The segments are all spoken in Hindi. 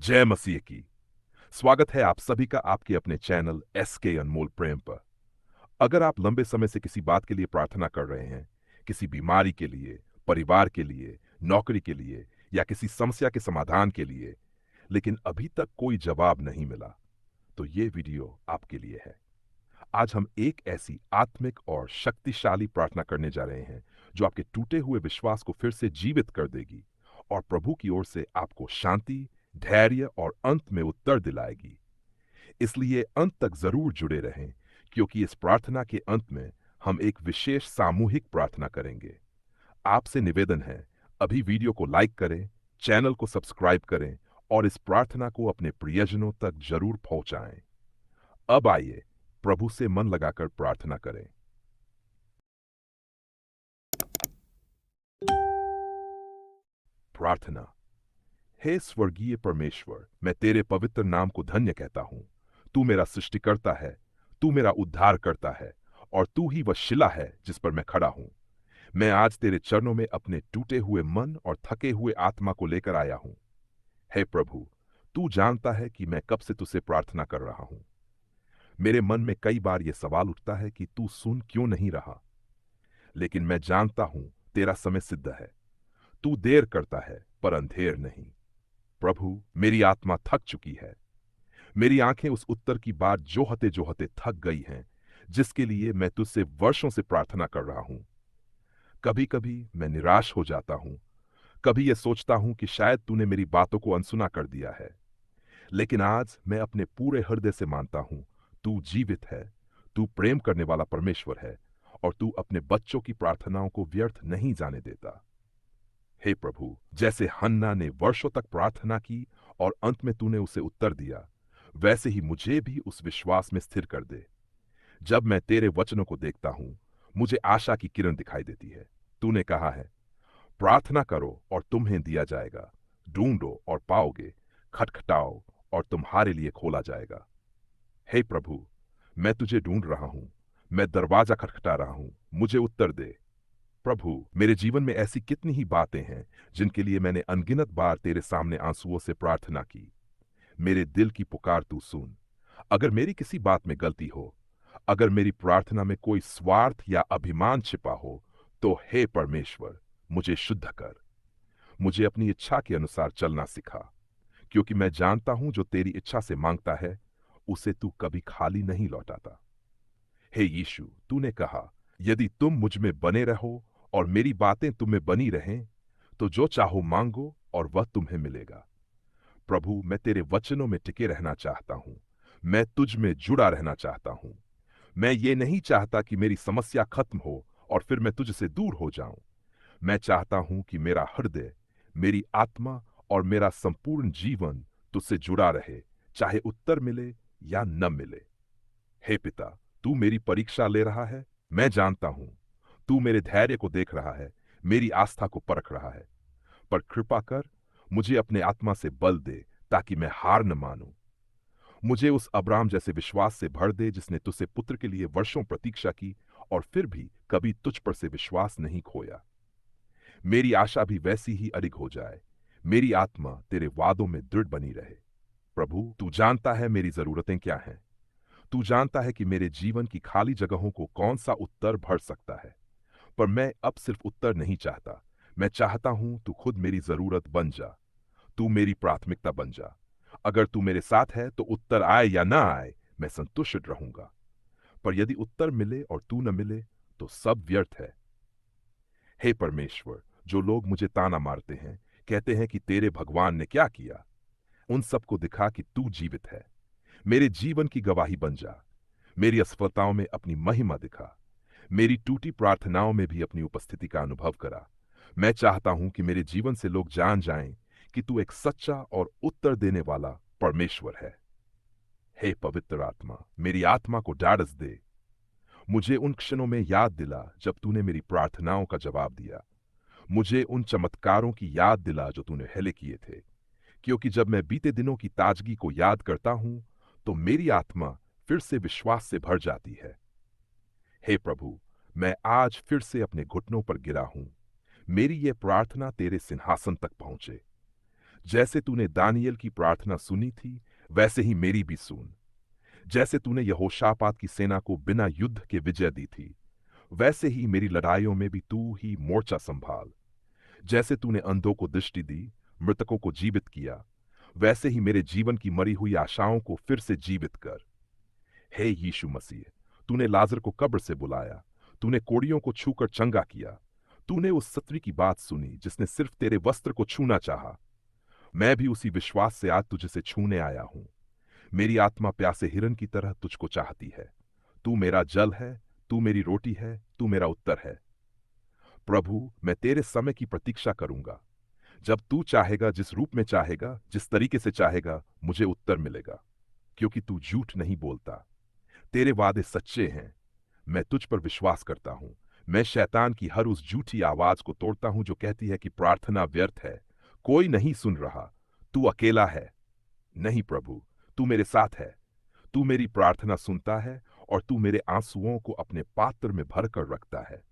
जय मसीह की। स्वागत है आप सभी का आपके अपने चैनल एसके अनमोल प्रेम पर। अगर आप लंबे समय से किसी बात के लिए प्रार्थना कर रहे हैं, किसी बीमारी के लिए, परिवार के लिए, नौकरी के लिए या किसी समस्या के समाधान के लिए, लेकिन अभी तक कोई जवाब नहीं मिला, तो ये वीडियो आपके लिए है। आज हम एक ऐसी आत्मिक और शक्तिशाली प्रार्थना करने जा रहे हैं जो आपके टूटे हुए विश्वास को फिर से जीवित कर देगी और प्रभु की ओर से आपको शांति, धैर्य और अंत में उत्तर दिलाएगी। इसलिए अंत तक जरूर जुड़े रहें, क्योंकि इस प्रार्थना के अंत में हम एक विशेष सामूहिक प्रार्थना करेंगे। आपसे निवेदन है, अभी वीडियो को लाइक करें, चैनल को सब्सक्राइब करें और इस प्रार्थना को अपने प्रियजनों तक जरूर पहुंचाएं। अब आइए प्रभु से मन लगाकर प्रार्थना करें। प्रार्थना। हे स्वर्गीय परमेश्वर, मैं तेरे पवित्र नाम को धन्य कहता हूं। तू मेरा सृष्टिकर्ता है, तू मेरा उद्धार करता है और तू ही वह शिला है जिस पर मैं खड़ा हूं। मैं आज तेरे चरणों में अपने टूटे हुए मन और थके हुए आत्मा को लेकर आया हूं। हे प्रभु, तू जानता है कि मैं कब से तुझसे प्रार्थना कर रहा हूं। मेरे मन में कई बार यह सवाल उठता है कि तू सुन क्यों नहीं रहा, लेकिन मैं जानता हूं तेरा समय सिद्ध है। तू देर करता है पर अंधेर नहीं। प्रभु, मेरी आत्मा थक चुकी है। मेरी आंखें उस उत्तर की बात जोहते थक गई हैं, जिसके लिए मैं तुझसे वर्षों से प्रार्थना कर रहा हूं। कभी कभी मैं निराश हो जाता हूं, कभी यह सोचता हूं कि शायद तूने मेरी बातों को अनसुना कर दिया है। लेकिन आज मैं अपने पूरे हृदय से मानता हूं, तू जीवित है, तू प्रेम करने वाला परमेश्वर है और तू अपने बच्चों की प्रार्थनाओं को व्यर्थ नहीं जाने देता। हे प्रभु, जैसे हन्ना ने वर्षों तक प्रार्थना की और अंत में तूने उसे उत्तर दिया, वैसे ही मुझे भी उस विश्वास में स्थिर कर दे। जब मैं तेरे वचनों को देखता हूं, मुझे आशा की किरण दिखाई देती है। तूने कहा है, प्रार्थना करो और तुम्हें दिया जाएगा, ढूंढो और पाओगे, खटखटाओ और तुम्हारे लिए खोला जाएगा। हे प्रभु, मैं तुझे ढूंढ रहा हूं, मैं दरवाजा खटखटा रहा हूं, मुझे उत्तर दे। प्रभु, मेरे जीवन में ऐसी कितनी ही बातें हैं जिनके लिए मैंने अनगिनत बार तेरे सामने आंसुओं से प्रार्थना की। मेरे दिल की पुकार तू सुन। अगर मेरी किसी बात में गलती हो, अगर मेरी प्रार्थना में कोई स्वार्थ या अभिमान छिपा हो, तो हे परमेश्वर, मुझे शुद्ध कर। मुझे अपनी इच्छा के अनुसार चलना सिखा, क्योंकि मैं जानता हूं जो तेरी इच्छा से मांगता है, उसे तू कभी खाली नहीं लौटाता। हे यीशु, तूने कहा, यदि तुम मुझ में बने रहो और मेरी बातें तुम में बनी रहें, तो जो चाहो मांगो और वह तुम्हें मिलेगा। प्रभु, मैं तेरे वचनों में टिके रहना चाहता हूं। मैं तुझ में जुड़ा रहना चाहता हूं। मैं ये नहीं चाहता कि मेरी समस्या खत्म हो और फिर मैं तुझसे दूर हो जाऊं। मैं चाहता हूं कि मेरा हृदय, मेरी आत्मा और मेरा संपूर्ण जीवन तुझसे जुड़ा रहे, चाहे उत्तर मिले या न मिले। हे पिता, तू मेरी परीक्षा ले रहा है। मैं जानता हूं तू मेरे धैर्य को देख रहा है, मेरी आस्था को परख रहा है। पर कृपा कर, मुझे अपने आत्मा से बल दे ताकि मैं हार न मानूं। मुझे उस अब्राम जैसे विश्वास से भर दे जिसने तुझसे पुत्र के लिए वर्षों प्रतीक्षा की और फिर भी कभी तुझ पर से विश्वास नहीं खोया। मेरी आशा भी वैसी ही अडिग हो जाए, मेरी आत्मा तेरे वादों में दृढ़ बनी रहे। प्रभु, तू जानता है मेरी जरूरतें क्या हैं। तू जानता है कि मेरे जीवन की खाली जगहों को कौन सा उत्तर भर सकता है। पर मैं अब सिर्फ उत्तर नहीं चाहता, मैं चाहता हूं तू खुद मेरी जरूरत बन जा। तू मेरी प्राथमिकता बन जा। अगर तू मेरे साथ है तो उत्तर आए या ना आए, मैं संतुष्ट रहूंगा। पर यदि उत्तर मिले और तू न मिले, तो सब व्यर्थ है। हे परमेश्वर, जो लोग मुझे ताना मारते हैं, कहते हैं कि तेरे भगवान ने क्या किया, उन सबको दिखा कि तू जीवित है। मेरे जीवन की गवाही बन जा। मेरी असफलताओं में अपनी महिमा दिखा। मेरी टूटी प्रार्थनाओं में भी अपनी उपस्थिति का अनुभव करा। मैं चाहता हूं कि मेरे जीवन से लोग जान जाएं कि तू एक सच्चा और उत्तर देने वाला परमेश्वर है। हे पवित्र आत्मा, मेरी आत्मा को ढाढ़स दे। मुझे उन क्षणों में याद दिला जब तूने मेरी प्रार्थनाओं का जवाब दिया। मुझे उन चमत्कारों की याद दिला जो तूने पहले किए थे, क्योंकि जब मैं बीते दिनों की ताजगी को याद करता हूं, तो मेरी आत्मा फिर से विश्वास से भर जाती है। हे प्रभु, मैं आज फिर से अपने घुटनों पर गिरा हूं। मेरी यह प्रार्थना तेरे सिंहासन तक पहुंचे। जैसे तूने दानियल की प्रार्थना सुनी थी, वैसे ही मेरी भी सुन। जैसे तूने यहोशापात की सेना को बिना युद्ध के विजय दी थी, वैसे ही मेरी लड़ाइयों में भी तू ही मोर्चा संभाल। जैसे तूने अंधों को दृष्टि दी, मृतकों को जीवित किया, वैसे ही मेरे जीवन की मरी हुई आशाओं को फिर से जीवित कर। हे यीशु मसीह, तूने लाजर को कब्र से बुलाया, तूने कोड़ियों को छूकर चंगा किया, तूने उस स्त्री की बात सुनी जिसने सिर्फ तेरे वस्त्र को छूना चाहा। मैं भी उसी विश्वास से आज तुझे से छूने आया हूं। मेरी आत्मा प्यासे हिरन की तरह तुझको चाहती है। तू मेरा जल है, तू मेरी रोटी है, तू मेरा उत्तर है। प्रभु, मैं तेरे समय की प्रतीक्षा करूंगा। जब तू चाहेगा, जिस रूप में चाहेगा, जिस तरीके से चाहेगा, मुझे उत्तर मिलेगा। क्योंकि तू झूठ नहीं बोलता, तेरे वादे सच्चे हैं। मैं तुझ पर विश्वास करता हूं। मैं शैतान की हर उस झूठी आवाज को तोड़ता हूं जो कहती है कि प्रार्थना व्यर्थ है, कोई नहीं सुन रहा, तू अकेला है। नहीं प्रभु, तू मेरे साथ है। तू मेरी प्रार्थना सुनता है और तू मेरे आंसुओं को अपने पात्र में भरकर रखता है।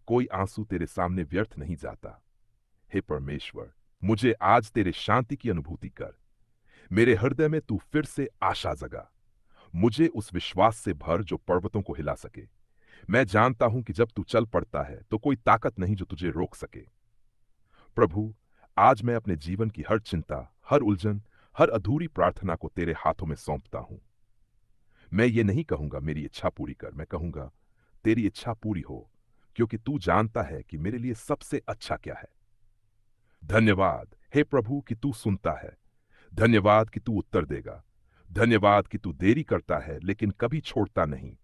कोई आंसू तेरे सामने व्यर्थ नहीं जाता। हे परमेश्वर, मुझे आज तेरे शांति की अनुभूति कर। मेरे हृदय में तू फिर से आशा जगा। मुझे उस विश्वास से भर जो पर्वतों को हिला सके। मैं जानता हूं कि जब तू चल पड़ता है तो कोई ताकत नहीं जो तुझे रोक सके। प्रभु, आज मैं अपने जीवन की हर चिंता, हर उलझन, हर अधूरी प्रार्थना को तेरे हाथों में सौंपता हूं। मैं ये नहीं कहूंगा मेरी इच्छा पूरी कर, मैं कहूंगा तेरी इच्छा पूरी हो, क्योंकि तू जानता है कि मेरे लिए सबसे अच्छा क्या है। धन्यवाद हे प्रभु कि तू सुनता है। धन्यवाद कि तू उत्तर देगा। धन्यवाद कि तू देरी करता है लेकिन कभी छोड़ता नहीं।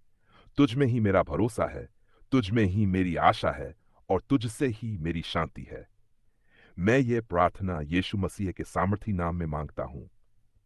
तुझ में ही मेरा भरोसा है, तुझ में ही मेरी आशा है और तुझसे ही मेरी शांति है। मैं ये प्रार्थना यीशु मसीह के सामर्थी नाम में मांगता हूं।